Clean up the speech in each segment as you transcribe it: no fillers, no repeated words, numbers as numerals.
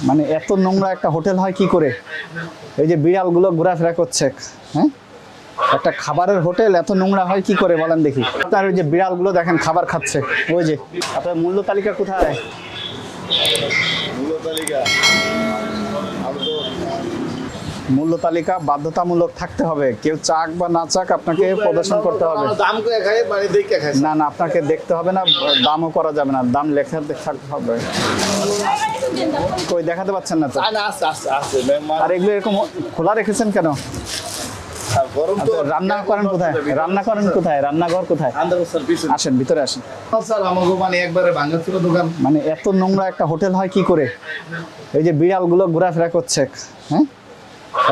মানে এত নোংরা একটা হোটেল হয় কি করে? এই যে বিড়ালগুলো ঘোরাফেরা করছে, হ্যাঁ, একটা খাবারের হোটেল এত নোংরা হয় কি করে বলেন দেখি। আপনার ওই যে বিড়ালগুলো দেখেন খাবার খাচ্ছে, ওই যে আপনার মূল্য তালিকা কোথায়? মূল্য তালিকা বাধ্যতামূলক থাকতে হবে, কেউ চাক বা না চাক আপনাকে প্রদর্শন করতে হবে। না না, আপনাকে দেখতে হবে না, দামও করা যাবে না, দাম লেখা থাকতে হবে। কই দেখাতে পাচ্ছেন না তো? আর এগুলো এরকম খোলা রেখেছেন কেন? আচ্ছা, রান্না করেন কোথায়? রান্না করেন কোথায়? রান্নাঘর কোথায়? আসেন ভিতরে আসেন। মানে এত নোংরা একটা হোটেল হয় কি করে? এই যে বিড়ালগুলো ঘোরাফেরা করছে, হ্যাঁ,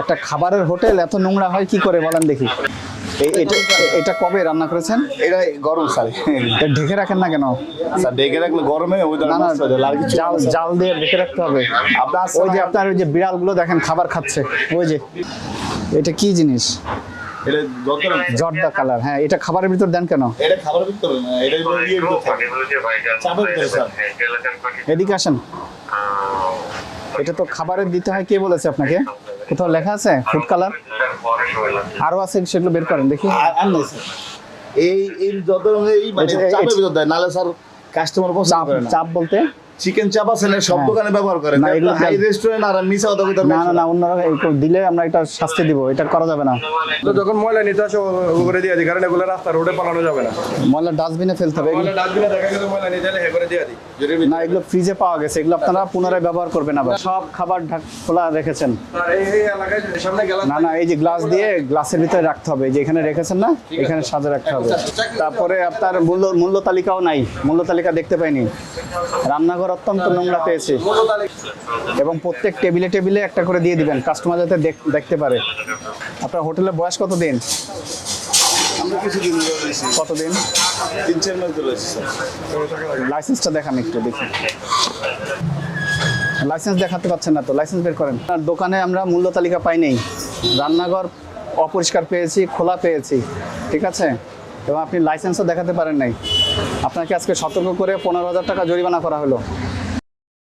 একটা খাবারের হোটেল এত নোংরা হয় কি করে বলেন দেখি। এটা কবে রান্না করেছেন? এটা গরম স্যার। এটা ঢেকে রাখেন না কেন? স্যার ডেকে রাখলে গরমে না না, জাল দিয়ে ঢেকে রাখতে হবে। ওই যে আপনার ওই যে বিড়ালগুলো দেখেন খাবার খাচ্ছে, ওই যে এটা কি জিনিস? এটা জর্দা কালার, হ্যাঁ, এটা খাবারের ভিতর দেন কেন? এটা খাবারের ভিতরে না, এটা ইয়ের ভিতরে থাকে। চাপের ভিতরে স্যার। এদিকে আসেন। এটা তো খাবারের দিতে হয়, কে বলেছে আপনাকে? কোথাও লেখা আছে ফুড কালার? আরো আছে, সেগুলো বের করেন দেখি। আর নাই স্যার। এই যত এই মানে চাপের ভিতর দেয়, নালে স্যার কাস্টমার পছন্দ করে না। চাপ বলতে চিকেন চাপ আছে না, সব দোকানে ব্যবহার করে না, এগুলো হাই রেস্টুরেন্ট আর মিছা কথা কইতার না না না, অন্যরা এগুলো দিলে আমরা এটা শাস্তি দিব, এটা করা যাবে না। তো যখন ময়লা নিতে আসো করে দিয়ে দিই, কারণ এগুলো রাস্তা রোডে পালানো যাবে না। ময়লা ডাস্টবিনে ফেলতে হবে। ময়লা ডাস্টবিনে দেখা গেলে ময়লা নিতে এলে হে করে দিয়ে দিই। না, এগুলো ফ্রিজে পাওয়া গেছে, এগুলো আপনারা পুনরায় ব্যবহার করবেন আবার। সব খাবার খোলা রেখেছেন? আর এই এলাকায় সামনে গেলাম না না, এই যে গ্লাস দিয়ে গ্লাসের ভিতরে রাখতে হবে, যে এখানে রেখেছেন না, এখানে সাজা রাখতে হবে। তারপরে আপনার মূল্য তালিকাও নাই, মূল্য তালিকা দেখতে পাইনি। রান্নাঘর অত্যন্ত নোংরা পেয়েছি, এবং প্রত্যেক টেবিলে টেবিলে একটা করে দিয়ে দিবেন, কাস্টমার যাতে দেখতে পারে। আপনার হোটেলের বয়স কতদিন? আমরা কিছুদিন কতদিন? 3-4 মাস ধরে আছি স্যার। লাইসেন্সটা দেখান একটু দেখি। লাইসেন্স দেখাতে পাচ্ছেন না তো, লাইসেন্স বের করেন। আপনার দোকানে আমরা মূল্য তালিকা পাই নাই, রান্নাঘর অপরিষ্কার পেয়েছি, খোলা পেয়েছি, ঠিক আছে, এবং আপনি লাইসেন্সও দেখাতে পারেন নাই। আপনাকে আজকে সতর্ক করে 15,000 টাকা জরিমানা করা হলো।